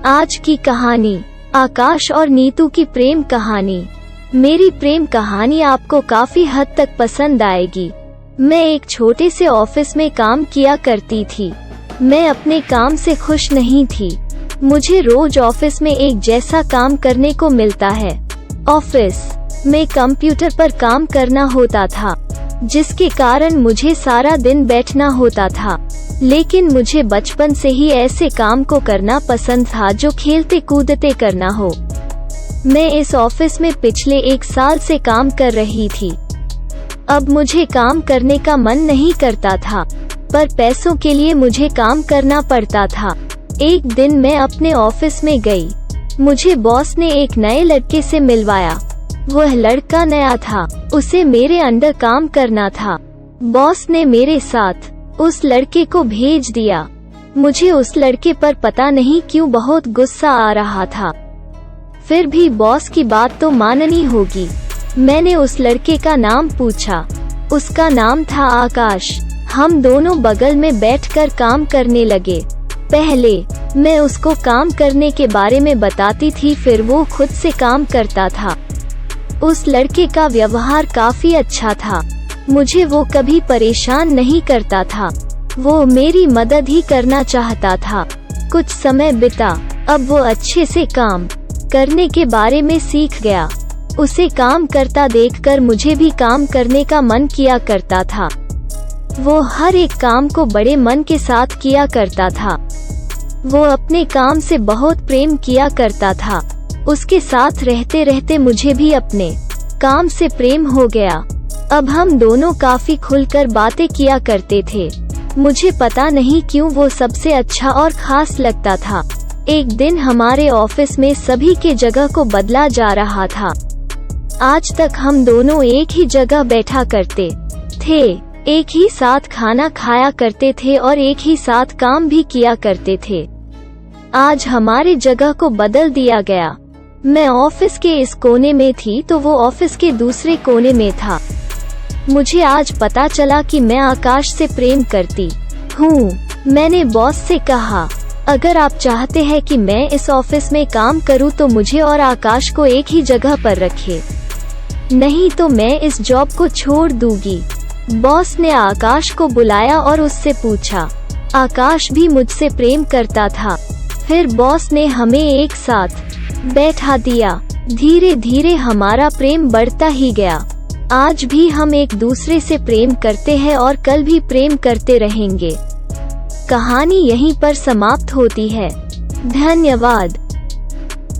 आज की कहानी, आकाश और नीतू की प्रेम कहानी। मेरी प्रेम कहानी आपको काफी हद तक पसंद आएगी। मैं एक छोटे से ऑफिस में काम किया करती थी। मैं अपने काम से खुश नहीं थी। मुझे रोज ऑफिस में एक जैसा काम करने को मिलता है। ऑफिस में कंप्यूटर पर काम करना होता था, जिसके कारण मुझे सारा दिन बैठना होता था। लेकिन मुझे बचपन से ही ऐसे काम को करना पसंद था जो खेलते कूदते करना हो। मैं इस ऑफिस में पिछले 1 साल से काम कर रही थी। अब मुझे काम करने का मन नहीं करता था, पर पैसों के लिए मुझे काम करना पड़ता था। एक दिन मैं अपने ऑफिस में गई। मुझे बॉस ने एक नए लड़के से मिलवाया। वह लड़का नया था, उसे मेरे अंडर काम करना था। बॉस ने मेरे साथ उस लड़के को भेज दिया। मुझे उस लड़के पर पता नहीं क्यों बहुत गुस्सा आ रहा था। फिर भी बॉस की बात तो माननी होगी। मैंने उस लड़के का नाम पूछा। उसका नाम था आकाश। हम दोनों बगल में बैठकर काम करने लगे। पहले मैं उसको काम करने के बारे में बताती थी, फिर वो खुद से काम करता था। उस लड़के का व्यवहार काफी अच्छा था। मुझे वो कभी परेशान नहीं करता था। वो मेरी मदद ही करना चाहता था। कुछ समय बीता। अब वो अच्छे से काम करने के बारे में सीख गया। उसे काम करता देखकर मुझे भी काम करने का मन किया करता था। वो हर एक काम को बड़े मन के साथ किया करता था। वो अपने काम से बहुत प्रेम किया करता था। उसके साथ रहते रहते मुझे भी अपने काम से प्रेम हो गया। अब हम दोनों काफी खुलकर बातें किया करते थे। मुझे पता नहीं क्यों वो सबसे अच्छा और खास लगता था। एक दिन हमारे ऑफिस में सभी के जगह को बदला जा रहा था। आज तक हम दोनों एक ही जगह बैठा करते थे, एक ही साथ खाना खाया करते थे और एक ही साथ काम भी किया करते थे। आज हमारे जगह को बदल दिया गया। मैं ऑफिस के इस कोने में थी तो वो ऑफिस के दूसरे कोने में था। मुझे आज पता चला कि मैं आकाश से प्रेम करती हूँ। मैंने बॉस से कहा, अगर आप चाहते हैं कि मैं इस ऑफिस में काम करूँ तो मुझे और आकाश को एक ही जगह पर रखें, नहीं तो मैं इस जॉब को छोड़ दूंगी। बॉस ने आकाश को बुलाया और उससे पूछा, आकाश भी मुझसे प्रेम करता था। फिर बॉस ने हमें एक साथ बैठा दिया। धीरे धीरे हमारा प्रेम बढ़ता ही गया। आज भी हम एक दूसरे से प्रेम करते हैं और कल भी प्रेम करते रहेंगे। कहानी यहीं पर समाप्त होती है। धन्यवाद।